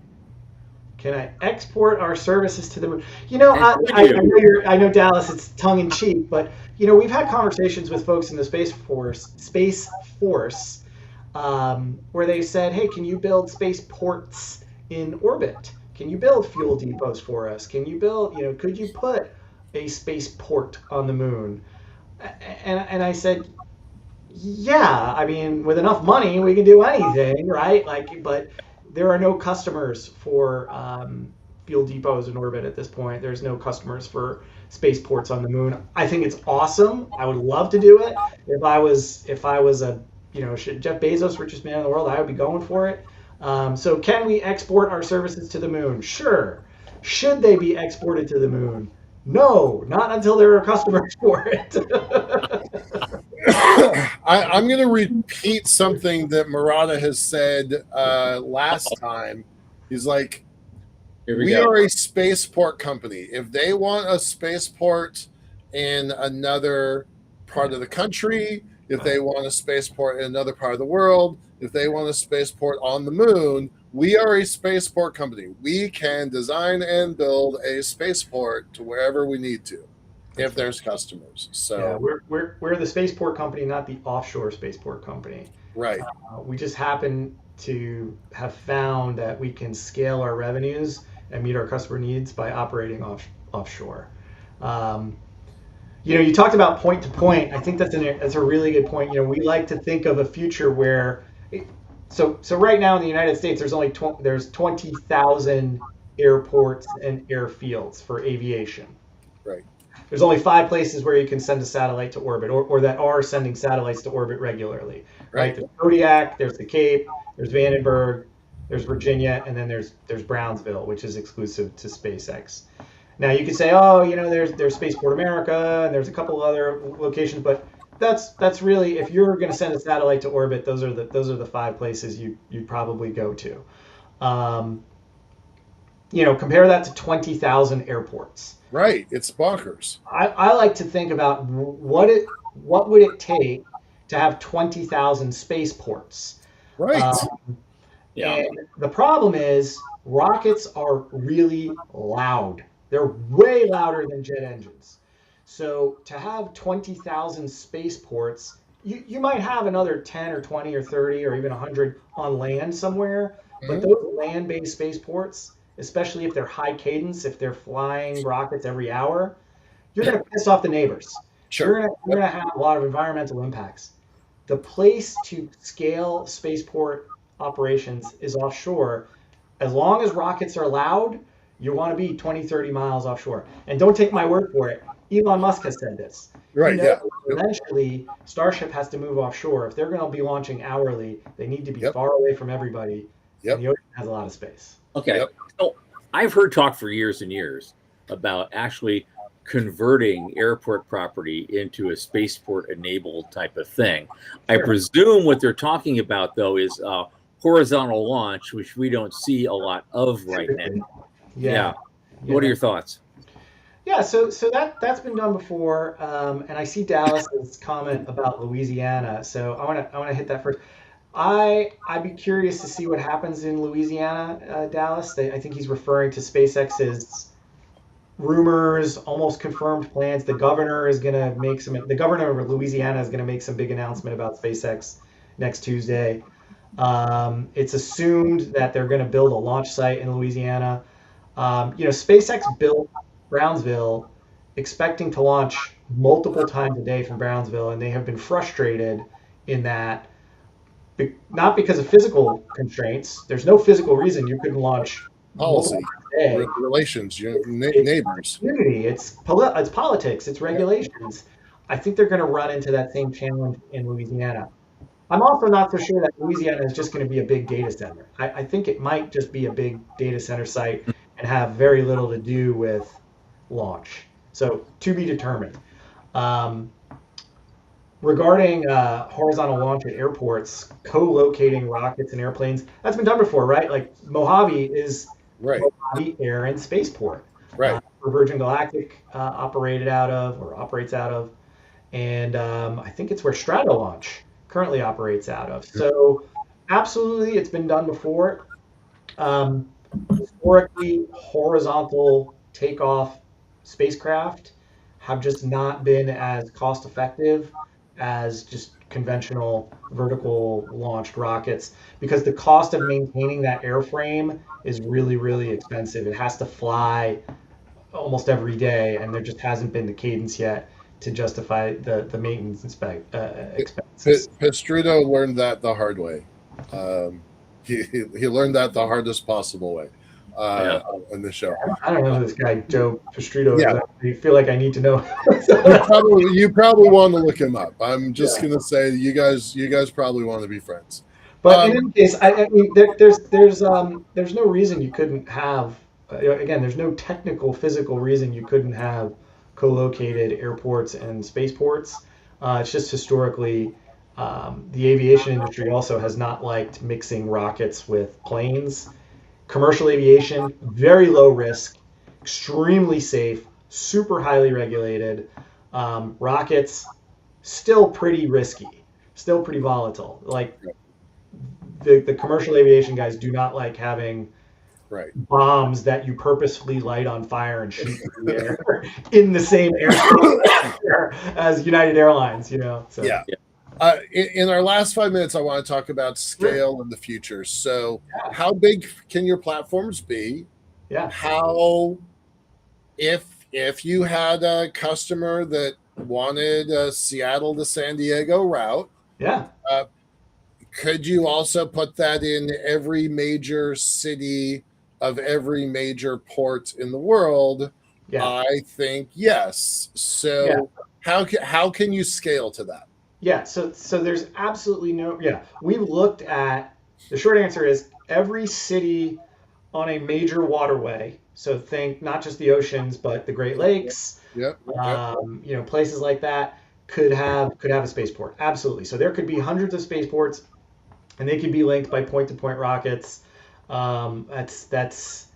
Can I export our services to the moon? I know Dallas, it's tongue in cheek, but we've had conversations with folks in the Space Force, where they said, "Hey, can you build spaceports in orbit? Can you build fuel depots for us? Can you build? Could you put a spaceport on the moon?" And I said, "Yeah, I mean, with enough money, we can do anything, right? But there are no customers for fuel depots in orbit at this point. There's no customers for spaceports on the moon. I think it's awesome. I would love to do it. If I was a Jeff Bezos, richest man in the world, I would be going for it. So can we export our services to the moon? Sure. Should they be exported to the moon? No, not until there are customers for it. I'm going to repeat something that Marrotta has said last time. He's like, we are a spaceport company. If they want a spaceport in another part of the country, if they want a spaceport in another part of the world, if they want a spaceport on the moon, we are a spaceport company. We can design and build a spaceport to wherever we need to, if there's customers. So yeah, we're the spaceport company, not the offshore spaceport company. Right. We just happen to have found that we can scale our revenues and meet our customer needs by operating offshore. You talked about point to point. I think that's a really good point. We like to think of a future where, so right now in the United States, there's 20,000 airports and airfields for aviation. Right. There's only 5 places where you can send a satellite to orbit, or that are sending satellites to orbit regularly. Right. There's Kodiak, there's the Cape, there's Vandenberg, there's Virginia, and then there's Brownsville, which is exclusive to SpaceX. Now you could say, there's Spaceport America, and there's a couple other locations, but that's really, if you're going to send a satellite to orbit, those are the 5 places you'd probably go to. Compare that to 20,000 airports. Right, it's bonkers. I like to think about what would it take to have 20,000 spaceports. Right. And the problem is rockets are really loud. They're way louder than jet engines. So to have 20,000 spaceports, you might have another 10 or 20 or 30 or even 100 on land somewhere. But those land-based spaceports, especially if they're high cadence, if they're flying rockets every hour, you're going to piss off the neighbors. Sure. You're going to have a lot of environmental impacts. The place to scale spaceport operations is offshore. As long as rockets are loud, you want to be 20, 30 miles offshore. And don't take my word for it. Elon Musk has said this. Right, yeah. Eventually, Starship has to move offshore. If they're going to be launching hourly, they need to be far away from everybody. And the ocean has a lot of space. Okay. So I've heard talk for years and years about actually converting airport property into a spaceport-enabled type of thing. Sure. I presume what they're talking about, though, is horizontal launch, which we don't see a lot of right now. Yeah. What are your thoughts? Yeah, so that's been done before, and I see Dallas's comment about Louisiana. So I want to hit that first. I'd be curious to see what happens in Louisiana, Dallas. I think he's referring to SpaceX's rumors, almost confirmed plans. The governor of Louisiana is going to make some big announcement about SpaceX next Tuesday. It's assumed that they're going to build a launch site in Louisiana. SpaceX built Brownsville expecting to launch multiple times a day from Brownsville, and they have been frustrated in that, not because of physical constraints. There's no physical reason you couldn't launch policy, relations, neighbors. It's politics, it's regulations. I think they're going to run into that same challenge in Louisiana. I'm also not so sure that Louisiana is just going to be a big data center. I think it might just be a big data center site and have very little to do with launch. So to be determined. Regarding horizontal launch at airports, co-locating rockets and airplanes, that's been done before, right? Like Mojave is Mojave Air and Spaceport, right? Where Virgin Galactic operates out of, and I think it's where Stratolaunch currently operates out of. So absolutely, it's been done before. Historically, horizontal takeoff spacecraft have just not been as cost effective as just conventional vertical launched rockets, because the cost of maintaining that airframe is really, really expensive. It has to fly almost every day, and there just hasn't been the cadence yet to justify the maintenance expenses. Pistrudo learned that the hard way. He learned that the hardest possible way. in the show. I don't know who this guy Joe Pastrito Yeah. is. I feel like I need to know. You probably want to look him up. I'm just gonna say you guys probably want to be friends. But in any case, I mean, there's no reason you couldn't have. Again, there's no technical, physical reason you couldn't have co-located airports and spaceports. It's just historically, the aviation industry also has not liked mixing rockets with planes. Commercial aviation, very low risk, extremely safe, super highly regulated. Rockets, still pretty risky, still pretty volatile. Like the commercial aviation guys do not like having bombs that you purposefully light on fire and shoot in the air in the same air as United Airlines, So. Yeah. In our last 5 minutes, I want to talk about scale in the future. So, how big can your platforms be? Yeah. How, if you had a customer that wanted a Seattle to San Diego route, could you also put that in every major city of every major port in the world? Yeah. I think yes. So, how can you scale to that? Yeah, so there's absolutely no, we've looked at, the short answer is every city on a major waterway, so think not just the oceans, but the Great Lakes, places like that could have a spaceport, absolutely. So there could be hundreds of spaceports, and they could be linked by point-to-point rockets. That's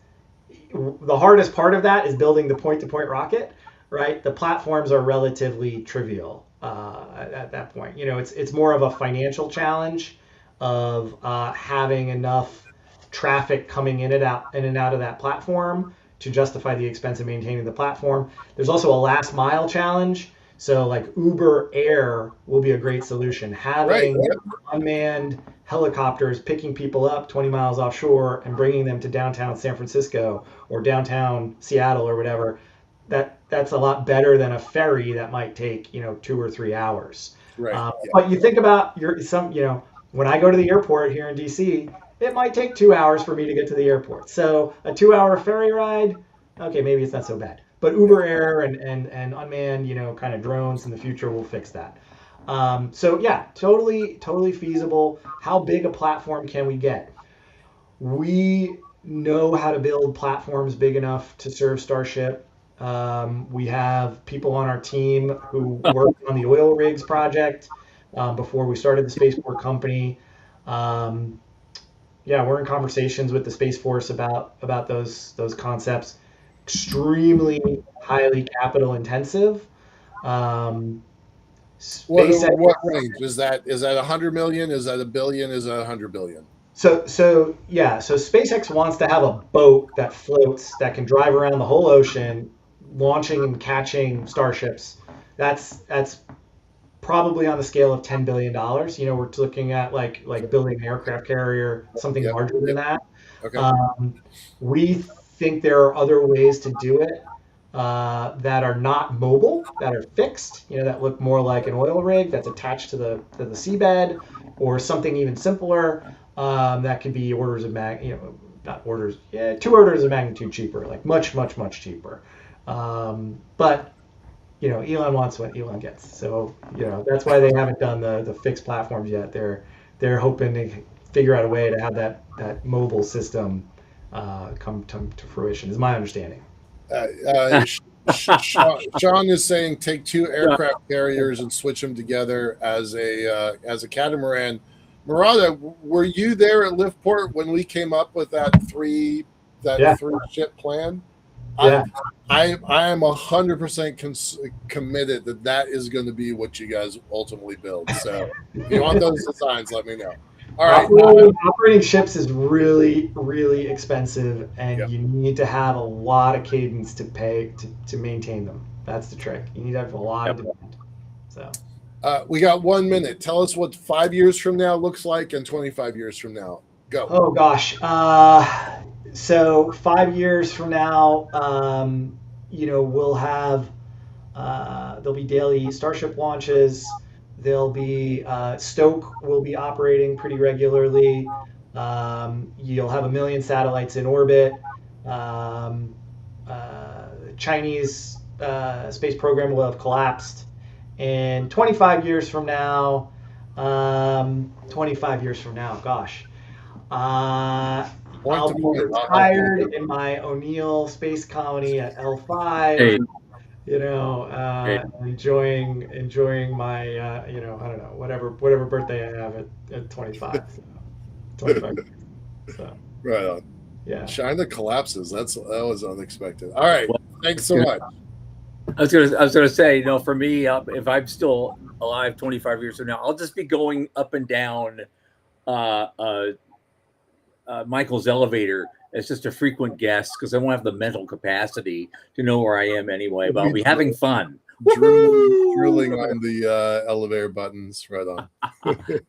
the hardest part of that is building the point-to-point rocket, right? The platforms are relatively trivial. At that point, it's more of a financial challenge of having enough traffic coming in and out of that platform to justify the expense of maintaining the platform. There's also a last mile challenge. So like Uber Air will be a great solution. Having unmanned helicopters picking people up 20 miles offshore and bringing them to downtown San Francisco or downtown Seattle or whatever. That's a lot better than a ferry that might take 2 or 3 hours. Right. But you think about when I go to the airport here in DC, it might take 2 hours for me to get to the airport. So a 2-hour ferry ride, okay, maybe it's not so bad. But Uber Air and unmanned kind of drones in the future will fix that. So yeah, totally feasible. How big a platform can we get? We know how to build platforms big enough to serve Starship. We have people on our team who worked on the oil rigs project before we started the spaceport company. We're in conversations with the Space Force about those concepts. Extremely highly capital intensive. What range is that? Is that 100 million? Is that $1 billion? Is that 100 billion? So SpaceX wants to have a boat that floats that can drive around the whole ocean, launching and catching starships. That's probably on the scale of $10 billion. We're looking at like building an aircraft carrier, something larger than that. Okay. We think there are other ways to do it that are not mobile, that are fixed, that look more like an oil rig that's attached to the seabed, or something even simpler that could be 2 orders of magnitude cheaper, like much cheaper. But Elon wants what Elon gets, so that's why they haven't done the fixed platforms yet. They're hoping to figure out a way to have that mobile system come to fruition, is my understanding. Sean is saying take 2 aircraft carriers and switch them together as a catamaran. Marrotta, were you there at Liftport when we came up with that 3 ship plan? Yeah. I am 100% committed that is going to be what you guys ultimately build. So if you want those designs, let me know. All right. Operating ships is really, really expensive, and you need to have a lot of cadence to pay to maintain them. That's the trick. You need to have a lot of demand. So we got 1 minute. Tell us what 5 years from now looks like and 25 years from now. Go. Oh gosh. So 5 years from now, we'll have there'll be daily Starship launches. There'll be Stoke will be operating pretty regularly. You'll have 1 million satellites in orbit. Chinese space program will have collapsed. And 25 years from now, 25 years from now, gosh, Point I'll to be point. retired in my O'Neill space colony at L5. Hey, Enjoying my, I don't know, whatever birthday I have at 25. 25. So, Right on. yeah. China collapses. That was unexpected. All right. Well, Thanks so much. I was gonna say, for me, if I'm still alive 25 years from now, I'll just be going up and down Michael's elevator as just a frequent guest because I won't have the mental capacity to know where I am anyway. But I'll be having fun. Drilling on the elevator buttons. Right on.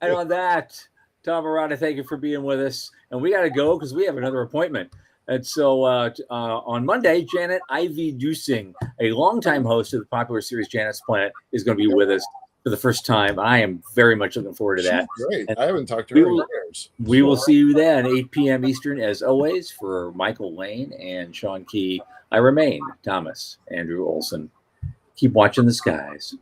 And on that, Tom Marrotta, thank you for being with us. And we got to go because we have another appointment. And so on Monday, Janet Ivy Dusing, a longtime host of the popular series Janet's Planet, is going to be with us for the first time. I am very much looking forward to that. She's great. And I haven't talked to her in years. We will see you then, 8 p.m. Eastern, as always. For Michael Lane and Sean Key, I remain Thomas Andrew Olson. Keep watching the skies.